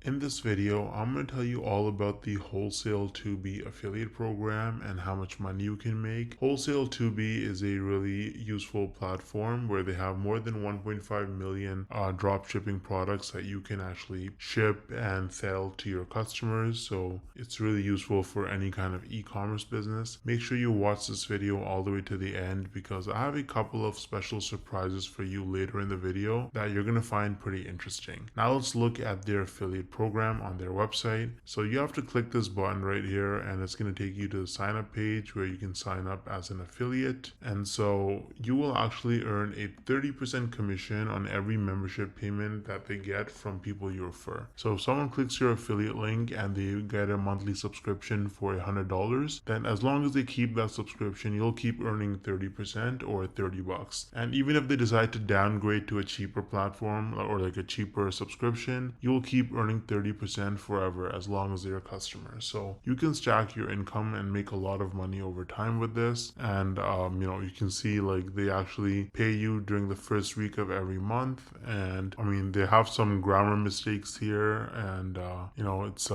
In this video, I'm going to tell you all about the Wholesale2B affiliate program and how much money you can make. Wholesale2B is a really useful platform where they have more than 1.5 million drop shipping products that you can actually ship and sell to your customers. So it's really useful for any kind of e-commerce business. Make sure you watch this video all the way to the end because I have a couple of special surprises for you later in the video that you're going to find pretty interesting. Now let's look at their affiliate program on their website. So you have to click this button right here and it's going to take you to the sign up page where you can sign up as an affiliate. And so you will actually earn a 30% commission on every membership payment that they get from people you refer. So if someone clicks your affiliate link and they get a monthly subscription for $100, then as long as they keep that subscription, you'll keep earning 30% or $30. And even if they decide to downgrade to a cheaper platform or like a cheaper subscription, you'll keep earning 30% forever as long as they're a customer. So you can stack your income and make a lot of money over time with this. And you can see like they actually pay you during the first week of every month. And I mean, they have some grammar mistakes here, and it's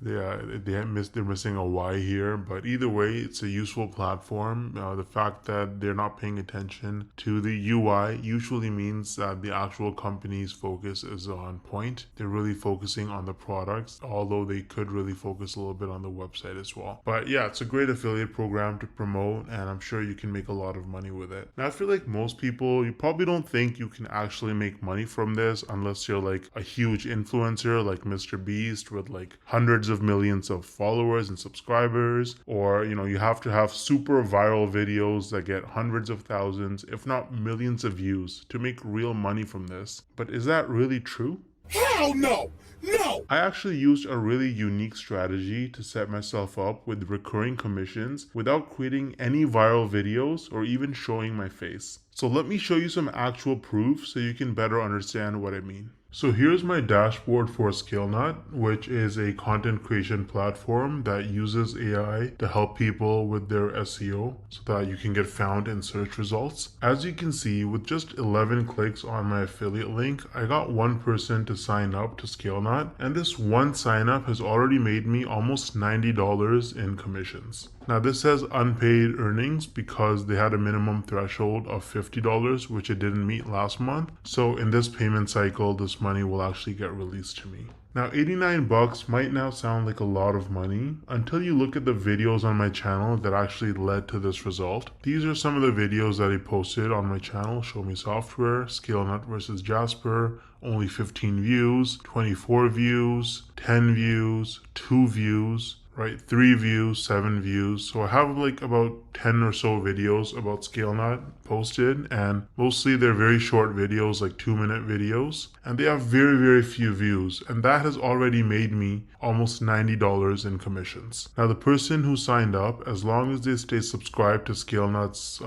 they're missing a Y here, but either way, it's a useful platform. The fact that they're not paying attention to the UI usually means that the actual company's focus is on point. They're really focusing on the products, although they could really focus a little bit on the website as well. But yeah, it's a great affiliate program to promote, and I'm sure you can make a lot of money with it. Now, I feel like most people, you probably don't think you can actually make money from this unless you're like a huge influencer like Mr. Beast with like hundreds of millions of followers and subscribers, or you have to have super viral videos that get hundreds of thousands if not millions of views to make real money from this. But is that really true? Hell no! No! I actually used a really unique strategy to set myself up with recurring commissions without creating any viral videos or even showing my face. So let me show you some actual proof so you can better understand what I mean. So here's my dashboard for ScaleNut, which is a content creation platform that uses AI to help people with their SEO so that you can get found in search results. As you can see, with just 11 clicks on my affiliate link, I got one person to sign up to ScaleNut, and this one sign up has already made me almost $90 in commissions. Now this says unpaid earnings because they had a minimum threshold of $50, which it didn't meet last month. So in this payment cycle, this money will actually get released to me. Now $89 might now sound like a lot of money until you look at the videos on my channel that actually led to this result. These are some of the videos that I posted on my channel: Show Me Software, ScaleNut versus Jasper, only 15 views, 24 views, 10 views, 2 views, right? 3 views, 7 views. So I have like about 10 or so videos about ScaleNut posted, and mostly they're very short videos, like 2-minute videos, and they have very, very few views, and that has already made me almost $90 in commissions. Now the person who signed up, as long as they stay subscribed to ScaleNut's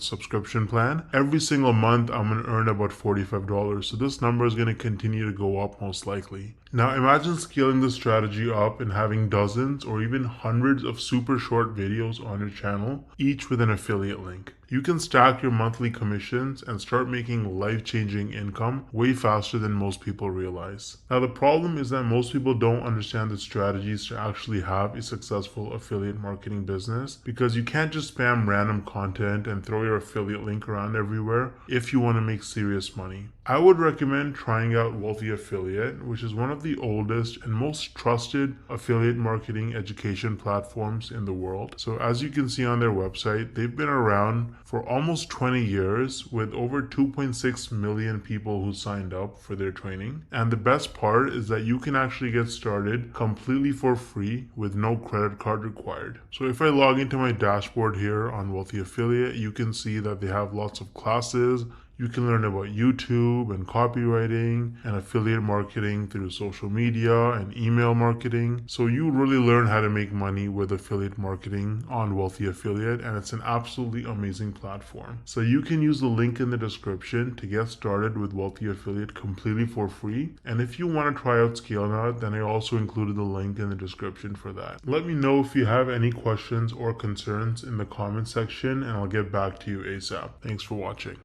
subscription plan, every single month I'm going to earn about $45. So this number is going to continue to go up most likely. Now imagine scaling this strategy up and having dozens or even hundreds of super short videos on your channel, each with an affiliate link. You can stack your monthly commissions and start making life-changing income way faster than most people realize. Now the problem is that most people don't understand the strategies to actually have a successful affiliate marketing business, because you can't just spam random content and throw your affiliate link around everywhere if you want to make serious money. I would recommend trying out Wealthy Affiliate, which is one of the oldest and most trusted affiliate marketing education platforms in the world. So as you can see on their website, they've been around for almost 20 years with over 2.6 million people who signed up for their training. And the best part is that you can actually get started completely for free with no credit card required. So if I log into my dashboard here on Wealthy Affiliate, you can see that they have lots of classes. You can learn about YouTube and copywriting and affiliate marketing through social media and email marketing. So you really learn how to make money with affiliate marketing on Wealthy Affiliate, and it's an absolutely amazing platform. So you can use the link in the description to get started with Wealthy Affiliate completely for free. And if you want to try out ScaleNut, then I also included the link in the description for that. Let me know if you have any questions or concerns in the comment section, and I'll get back to you ASAP. Thanks for watching.